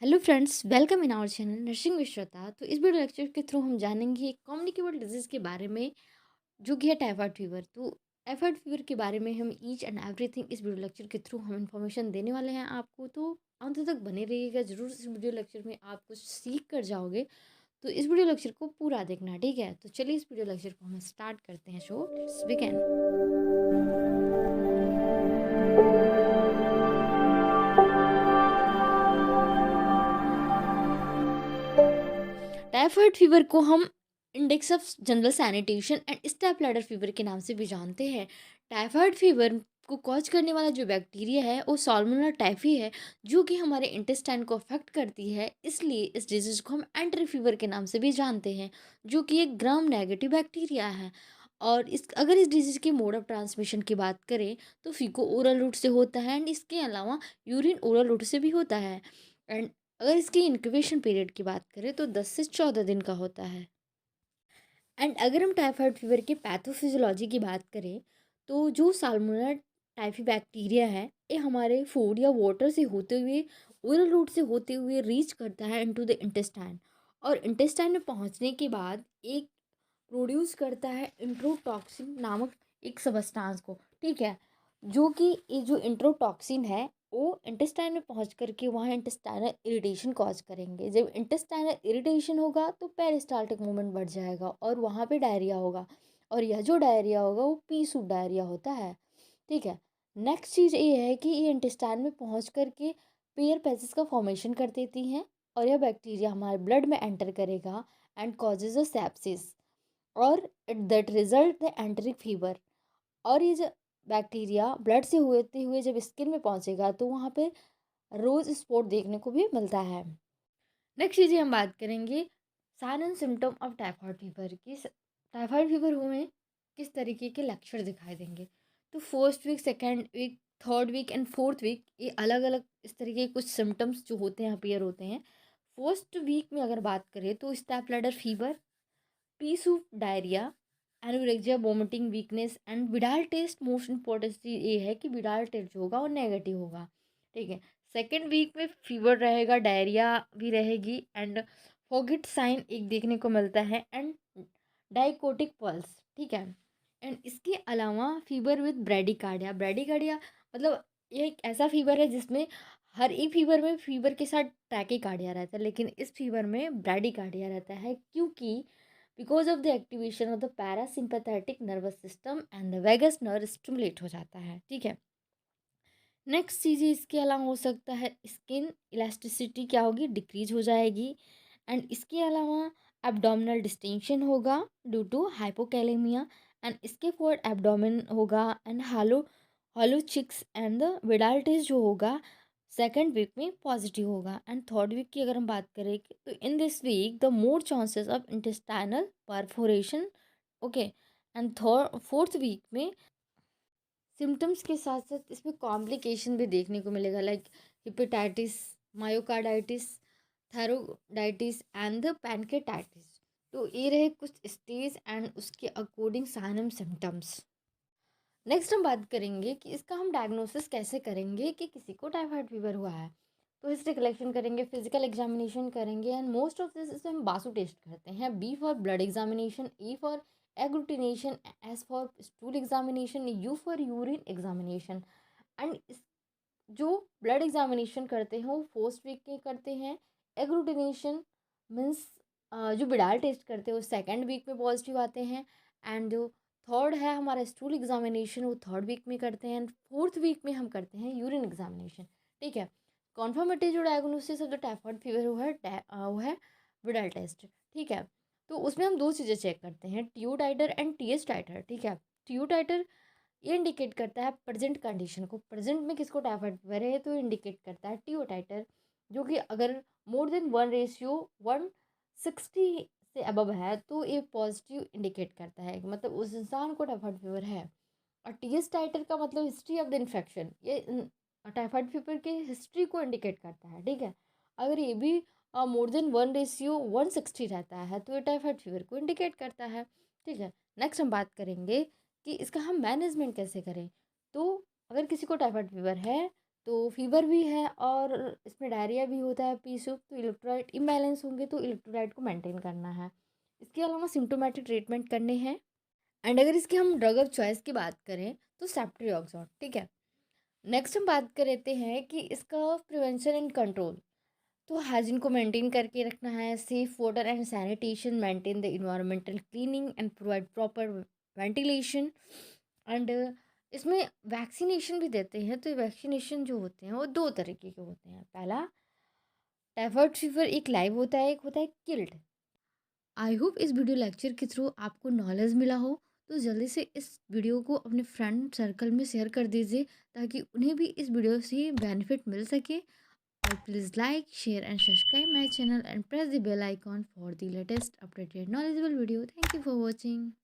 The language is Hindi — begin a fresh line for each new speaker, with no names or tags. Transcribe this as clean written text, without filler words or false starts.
Hello friends, welcome in our channel nursing with Shweta. तो इस वीडियो लेक्चर के थ्रू हम जानेंगे एक कम्युनिकेबल डिजीज़ के बारे में, जो कि है टाइफाइड फीवर। तो टाइफाइड फीवर के बारे में हम ईच एंड एवरीथिंग इस वीडियो लेक्चर के थ्रू हम इन्फॉर्मेशन देने वाले हैं आपको। तो अंत तक बने रहिएगा, ज़रूर इस वीडियो लेक्चर में आप कुछ सीख कर जाओगे। तो इस वीडियो लेक्चर को पूरा देखना, ठीक है। तो चलिए इस वीडियो लेक्चर को हम स्टार्ट करते हैं। Show let's begin. Typhoid fever को हम index of general sanitation and step ladder fever के नाम से भी जानते हैं। टाइफाइड फीवर को कॉज करने वाला जो बैक्टीरिया है वो साल्मोनेला टाइफी है, जो कि हमारे इंटेस्टाइन को अफेक्ट करती है। इसलिए इस डिजीज को हम एंट्री फीवर के नाम से भी जानते हैं, जो कि एक ग्राम नेगेटिव बैक्टीरिया है। और इस डिजीज के मोड ऑफ ट्रांसमिशन की बात करें तो फीको ओरल रूट से होता है, एंड इसके अलावा यूरिन ओरल रूट से भी होता है। एंड अगर इसकी इंक्यूबेशन पीरियड की बात करें तो 10 से 14 दिन का होता है। एंड अगर हम टाइफाइड फीवर के पैथोफिजियोलॉजी की बात करें तो जो साल्मोनेला टाइफी बैक्टीरिया है, ये हमारे फूड या वाटर से होते हुए ओरल रूट से होते हुए रीच करता है इनटू द इंटेस्टाइन। और इंटेस्टाइन में पहुंचने के बाद एक प्रोड्यूस करता है इंट्रोटॉक्सिन नामक एक सबस्टांस को, ठीक है। जो कि ये जो इंट्रोटॉक्सिन है वो इंटेस्टाइन में पहुंच करके वहाँ इंटेस्टाइनल इरिटेशन कॉज करेंगे। जब इंटेस्टाइनल इरिटेशन होगा तो पेरिस्टाल्टिक मूवमेंट बढ़ जाएगा और वहाँ पे डायरिया होगा। और यह जो डायरिया होगा वो पी सूप डायरिया होता है, ठीक है। नेक्स्ट चीज़ ये है कि ये इंटेस्टाइन में पहुँच करके पेयर पैचेस का फॉर्मेशन कर देती हैं, और यह बैक्टीरिया हमारे ब्लड में एंटर करेगा एंड कॉजेज अ सेप्सिस, और that result the enteric fever. और ये जो बैक्टीरिया ब्लड से होते हुए जब स्किन में पहुंचेगा तो वहाँ पे रोज स्पॉट देखने को भी मिलता है। नेक्स्ट चीज़ें हम बात करेंगे sign and symptom of typhoid fever की। टाइफाइड फीवर हुए किस तरीके के लक्षण दिखाई देंगे। तो first week, second week, third week and fourth week, ये अलग अलग इस तरीके के कुछ सिम्टम्स जो होते हैं अपीयर होते हैं। फर्स्ट वीक में अगर बात करें तो step ladder fever, pea soup diarrhoea, anorexia, vomiting, weakness and Widal test. Most important चीज़ ये है कि विडाल टेस्ट जो होगा वो नेगेटिव होगा, ठीक है। सेकेंड वीक में फीवर रहेगा, डायरिया भी रहेगी, एंड फॉगिट साइन एक देखने को मिलता है, एंड डाइकोटिक पल्स, ठीक है। एंड इसके अलावा फीवर विद ब्रेडिकार्डिया। ब्रेडिकार्डिया मतलब ये एक ऐसा फीवर है जिसमें हर एक फीवर में फीवर के साथ टैकीकार्डिया रहता है, लेकिन इस फीवर में ब्रेडिकार्डिया रहता है, क्योंकि because of the activation of the parasympathetic nervous system and the vagus nerve stimulate हो जाता है, ठीक है। नेक्स्ट चीज़ इसके अलावा हो सकता है स्किन इलास्टिसिटी क्या होगी, डिक्रीज हो जाएगी। एंड इसके अलावा एब्डोमिनल डिस्टेंशन होगा ड्यू टू हाइपोकैलेमिया, एंड इसके फॉर एब्डोमिन होगा, and hollow hollow cheeks, and the Widal test जो होगा सेकेंड वीक में पॉजिटिव होगा। एंड थर्ड वीक की अगर हम बात करें तो in this week the more chances of intestinal perforation, okay. And third fourth week में सिम्टम्स के साथ साथ इसमें कॉम्प्लिकेशन भी देखने को मिलेगा, like hepatitis, myocarditis, thyroiditis and the पैनकेटाइटिस। तो ये रहे कुछ स्टेज एंड उसके according sign and symptoms. Next हम बात करेंगे कि इसका हम डायग्नोसिस कैसे करेंगे कि किसी को टाइफाइड फीवर हुआ है। तो हिस्ट्री कलेक्शन करेंगे, फिजिकल एग्जामिनेशन करेंगे, एंड मोस्ट ऑफ दिस इसमें हम बासु टेस्ट करते हैं। B for blood examination, E for agglutination, S for stool examination, U for urine examination. And जो ब्लड एग्जामिनेशन करते हैं वो फर्स्ट वीक के करते हैं। एग्लूटिनेशन मीन्स जो बिडाल टेस्ट करते हैं वो सेकेंड वीक में पॉजिटिव आते हैं। एंड जो थर्ड है हमारा स्टूल एग्जामिनेशन, वो थर्ड वीक में करते हैं। एंड फोर्थ वीक में हम करते हैं यूरिन एग्जामिनेशन, ठीक है। कॉन्फर्मेटिव जो diagnosis of the typhoid fever वो है विडाल टेस्ट, ठीक है। तो उसमें हम दो चीज़ें चेक करते हैं, टीओ टाइटर एंड टीएस टाइटर, ठीक है। टीओ टाइटर ये इंडिकेट करता है प्रेजेंट कंडीशन को, प्रेजेंट में किसको टाइफाइड फीवर है तो इंडिकेट करता है टीओ टाइटर, जो कि अगर मोर देन 1:160 से अबव है तो ये पॉजिटिव इंडिकेट करता है, मतलब उस इंसान को टाइफाइड फीवर है। और टीएस टाइटर का मतलब हिस्ट्री ऑफ द इन्फेक्शन, ये टाइफाइड फीवर के हिस्ट्री को इंडिकेट करता है, ठीक है। अगर ये भी मोर देन 1:160 रहता है तो ये टाइफाइड फीवर को इंडिकेट करता है, ठीक है। नेक्स्ट हम बात करेंगे कि इसका हम मैनेजमेंट कैसे करें। तो अगर किसी को टाइफाइड फीवर है तो फीवर भी है और इसमें डायरिया भी होता है, पी सूप, तो इलेक्ट्रोलाइट इम्बैलेंस होंगे तो इलेक्ट्रोलाइट को मेंटेन करना है। इसके अलावा सिम्प्टोमेटिक ट्रीटमेंट करने हैं। एंड अगर इसकी हम ड्रग ऑफ चॉइस की बात करें तो सेफ्ट्रियाक्सोन, ठीक है। नेक्स्ट हम बात कर लेते हैं कि इसका प्रिवेंशन एंड कंट्रोल। तो हाइजीन को मेंटेन करके रखना है, safe water and sanitation, maintain the environmental cleaning and provide proper ventilation. And इसमें वैक्सीनेशन भी देते हैं। तो वैक्सीनेशन जो होते हैं वो दो तरीके के होते हैं। पहला, टाइफाइड फीवर एक लाइव होता है, एक होता है किल्ड। आई होप इस वीडियो लेक्चर के थ्रू आपको नॉलेज मिला हो। तो जल्दी से इस वीडियो को अपने फ्रेंड सर्कल में शेयर कर दीजिए ताकि उन्हें भी इस वीडियो से बेनिफिट मिल सके। और please like, share and subscribe my channel and press the bell icon for the latest updated knowledgeable video. Thank you for watching.